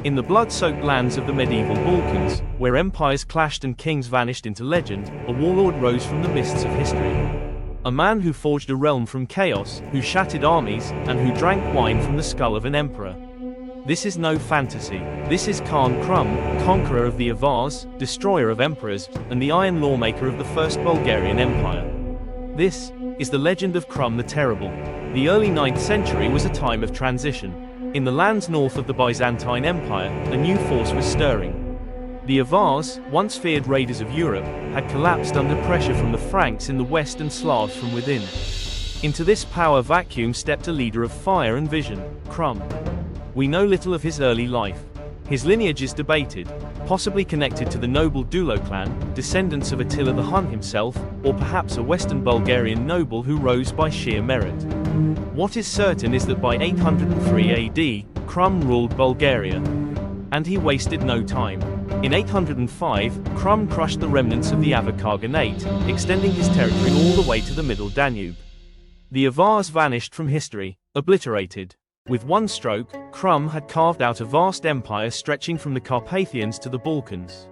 In the blood-soaked lands of the medieval Balkans, where empires clashed and kings vanished into legend, a warlord rose from the mists of history. A man who forged a realm from chaos, who shattered armies, and who drank wine from the skull of an emperor. This is no fantasy. This is Khan Krum, conqueror of the Avars, destroyer of emperors, and the iron lawmaker of the First Bulgarian Empire. This is the legend of Krum the Terrible. The early 9th century was a time of transition. In the lands north of the Byzantine Empire, a new force was stirring. The Avars, once feared raiders of Europe, had collapsed under pressure from the Franks in the west and Slavs from within. Into this power vacuum stepped a leader of fire and vision, Krum. We know little of his early life. His lineage is debated, possibly connected to the noble Dulo clan, descendants of Attila the Hun himself, or perhaps a Western Bulgarian noble who rose by sheer merit. What is certain is that by 803 AD, Krum ruled Bulgaria. And he wasted no time. In 805, Krum crushed the remnants of the Avar Khaganate, extending his territory all the way to the middle Danube. The Avars vanished from history, obliterated. With one stroke, Krum had carved out a vast empire stretching from the Carpathians to the Balkans.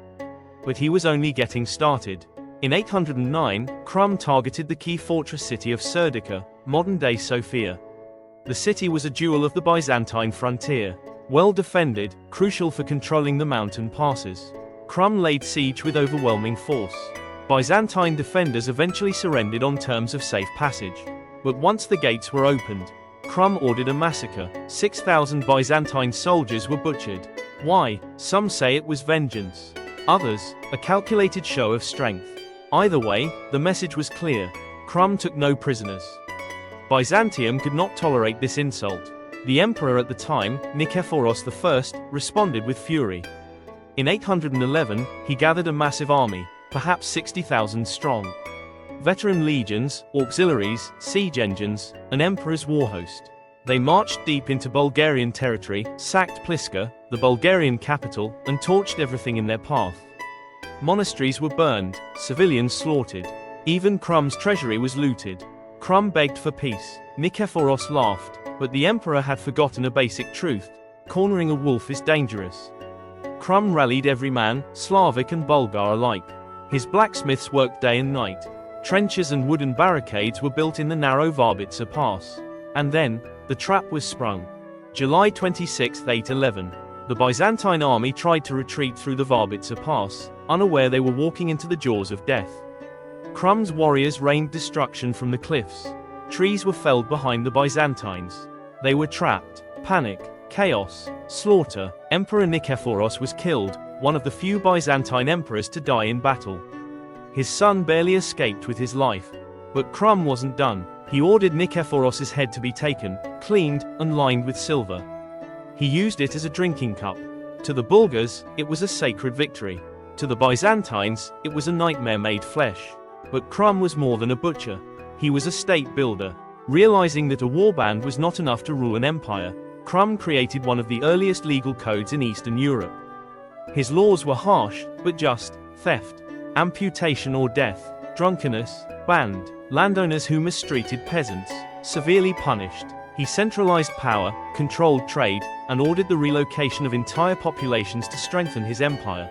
But he was only getting started. In 809, Krum targeted the key fortress city of Serdica, modern-day Sofia. The city was a jewel of the Byzantine frontier. Well defended, crucial for controlling the mountain passes. Krum laid siege with overwhelming force. Byzantine defenders eventually surrendered on terms of safe passage. But once the gates were opened, Krum ordered a massacre. 6,000 Byzantine soldiers were butchered. Why? Some say it was vengeance. Others, a calculated show of strength. Either way, the message was clear. Krum took no prisoners. Byzantium could not tolerate this insult. The emperor at the time, Nikephoros I, responded with fury. In 811, he gathered a massive army, perhaps 60,000 strong. Veteran legions, auxiliaries, siege engines, an emperor's war host. They marched deep into Bulgarian territory, sacked Pliska, the Bulgarian capital, and torched everything in their path. Monasteries were burned, civilians slaughtered. Even Krum's treasury was looted. Krum begged for peace. Nikephoros laughed, but the emperor had forgotten a basic truth. Cornering a wolf is dangerous. Krum rallied every man, Slavic and Bulgar alike. His blacksmiths worked day and night. Trenches and wooden barricades were built in the narrow Varbitsa Pass. And then, the trap was sprung. July 26, 811. The Byzantine army tried to retreat through the Varbitsa Pass, unaware they were walking into the jaws of death. Krum's warriors rained destruction from the cliffs. Trees were felled behind the Byzantines. They were trapped. Panic, chaos, slaughter. Emperor Nikephoros was killed, one of the few Byzantine emperors to die in battle. His son barely escaped with his life. But Krum wasn't done. He ordered Nikephoros' head to be taken, cleaned, and lined with silver. He used it as a drinking cup. To the Bulgars, it was a sacred victory. To the Byzantines, it was a nightmare made flesh. But Krum was more than a butcher. He was a state builder. Realizing that a warband was not enough to rule an empire, Krum created one of the earliest legal codes in Eastern Europe. His laws were harsh, but just: theft, amputation or death, drunkenness, banned. Landowners who mistreated peasants, severely punished. He centralized power, controlled trade, and ordered the relocation of entire populations to strengthen his empire.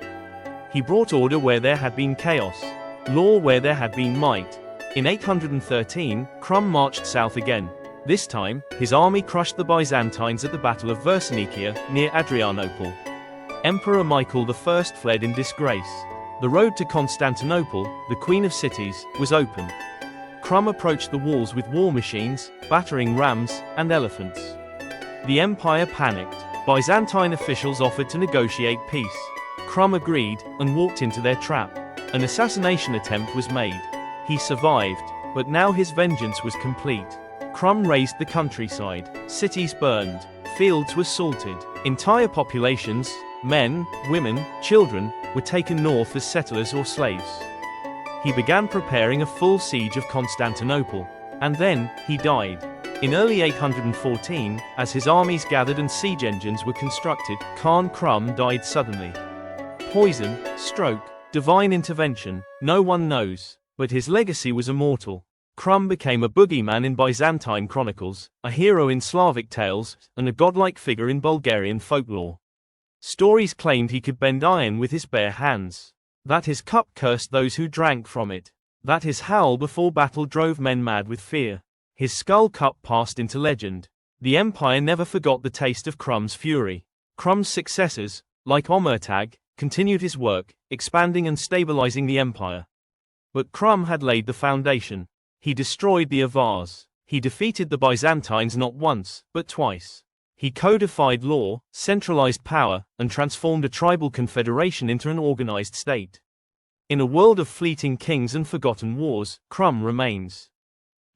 He brought order where there had been chaos, law where there had been might. In 813, Krum marched south again. This time, his army crushed the Byzantines at the Battle of Versinikia, near Adrianople. Emperor Michael I fled in disgrace. The road to Constantinople, the Queen of Cities, was open. Krum approached the walls with war machines, battering rams, and elephants. The empire panicked. Byzantine officials offered to negotiate peace. Krum agreed, and walked into their trap. An assassination attempt was made. He survived, but now his vengeance was complete. Krum razed the countryside. Cities burned. Fields were salted. Entire populations, men, women, children, were taken north as settlers or slaves. He began preparing a full siege of Constantinople. And then, he died. In early 814, as his armies gathered and siege engines were constructed, Khan Krum died suddenly. Poison, stroke, divine intervention, no one knows. But his legacy was immortal. Krum became a boogeyman in Byzantine chronicles, a hero in Slavic tales, and a godlike figure in Bulgarian folklore. Stories claimed he could bend iron with his bare hands. That his cup cursed those who drank from it. That his howl before battle drove men mad with fear. His skull cup passed into legend. The empire never forgot the taste of Krum's fury. Krum's successors, like Omertag, continued his work, expanding and stabilizing the empire. But Krum had laid the foundation. He destroyed the Avars. He defeated the Byzantines not once, but twice. He codified law, centralized power, and transformed a tribal confederation into an organized state. In a world of fleeting kings and forgotten wars, Krum remains.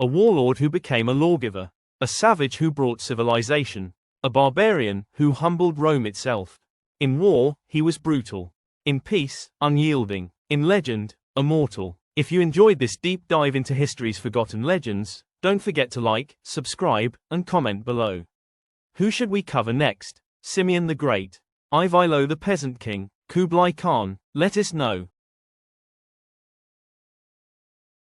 A warlord who became a lawgiver. A savage who brought civilization. A barbarian who humbled Rome itself. In war, he was brutal. In peace, unyielding. In legend, immortal. If you enjoyed this deep dive into history's forgotten legends, don't forget to like, subscribe, and comment below. Who should we cover next? Simeon the Great? Ivilo the Peasant King? Kublai Khan? Let us know.